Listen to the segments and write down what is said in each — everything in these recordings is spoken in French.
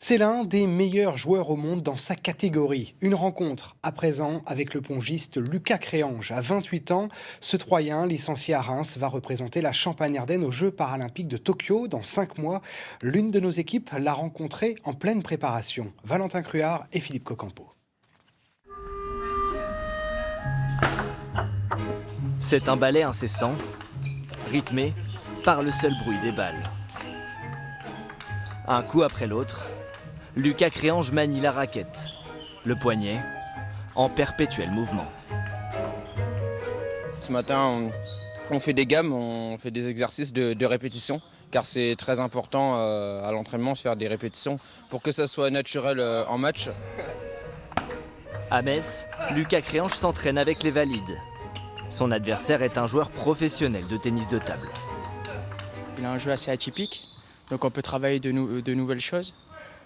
C'est l'un des meilleurs joueurs au monde dans sa catégorie. Une rencontre à présent avec le pongiste Lucas Créange. À 28 ans, ce Troyen, licencié à Reims, va représenter la Champagne-Ardenne aux Jeux paralympiques de Tokyo dans 5 mois. L'une de nos équipes l'a rencontré en pleine préparation. Valentin Cruard et Philippe Cocampo. C'est un ballet incessant, rythmé par le seul bruit des balles. Un coup après l'autre, Lucas Créange manie la raquette, le poignet, en perpétuel mouvement. Ce matin, on fait des gammes, on fait des exercices de répétition, car c'est très important à l'entraînement de faire des répétitions pour que ça soit naturel en match. À Metz, Lucas Créange s'entraîne avec les valides. Son adversaire est un joueur professionnel de tennis de table. Il a un jeu assez atypique, donc on peut travailler de nouvelles choses.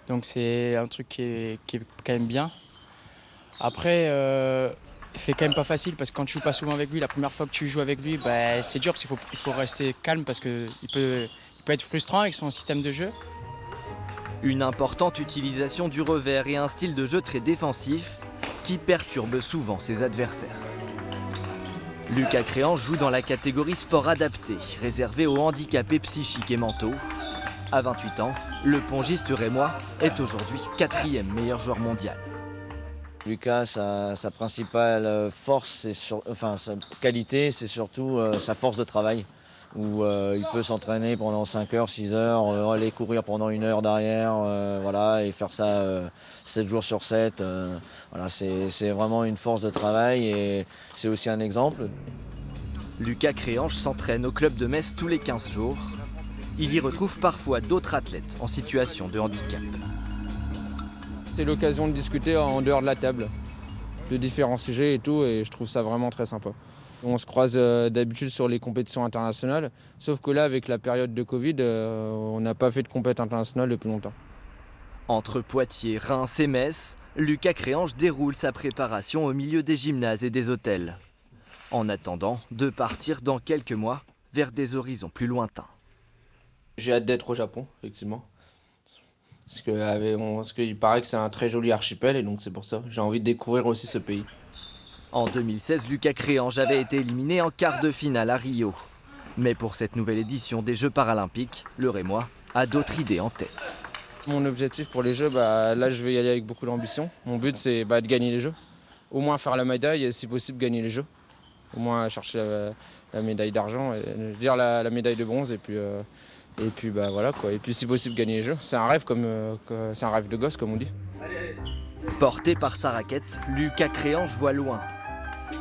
Donc c'est un truc qui est quand même bien. Après, c'est quand même pas facile parce que quand tu joues pas souvent avec lui, la première fois que tu joues avec lui, c'est dur parce qu'il faut rester calme parce qu'il peut être frustrant avec son système de jeu. Une importante utilisation du revers et un style de jeu très défensif qui perturbe souvent ses adversaires. Lucas Créange joue dans la catégorie sport adapté, réservée aux handicapés psychiques et mentaux. À 28 ans, le pongiste rémois est aujourd'hui 4e meilleur joueur mondial. Lucas, sa principale force, sa qualité, c'est surtout sa force de travail, où il peut s'entraîner pendant 5 heures, 6 heures, aller courir pendant 1 heure derrière, et faire ça 7 jours sur 7. C'est vraiment une force de travail et c'est aussi un exemple. Lucas Créange s'entraîne au club de Metz tous les 15 jours. Il y retrouve parfois d'autres athlètes en situation de handicap. C'est l'occasion de discuter en dehors de la table, de différents sujets et tout, et je trouve ça vraiment très sympa. On se croise d'habitude sur les compétitions internationales, sauf que là, avec la période de Covid, on n'a pas fait de compétition internationale depuis longtemps. Entre Poitiers, Reims et Metz, Lucas Créange déroule sa préparation au milieu des gymnases et des hôtels, en attendant de partir dans quelques mois vers des horizons plus lointains. J'ai hâte d'être au Japon, effectivement. Parce qu'il paraît que c'est un très joli archipel et donc c'est pour ça. J'ai envie de découvrir aussi ce pays. En 2016, Lucas Créange avait été éliminé en quart de finale à Rio. Mais pour cette nouvelle édition des Jeux paralympiques, le Rémois a d'autres idées en tête. Mon objectif pour les Jeux, là je vais y aller avec beaucoup d'ambition. Mon but c'est de gagner les Jeux. Au moins faire la médaille et si possible gagner les Jeux. Au moins chercher la médaille d'argent, la médaille de bronze et puis voilà quoi. Et puis si possible gagner les Jeux. C'est un rêve c'est un rêve de gosse comme on dit. Porté par sa raquette, Lucas Créange voit loin.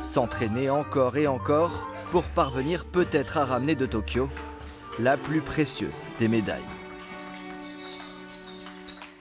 S'entraîner encore et encore pour parvenir peut-être à ramener de Tokyo la plus précieuse des médailles.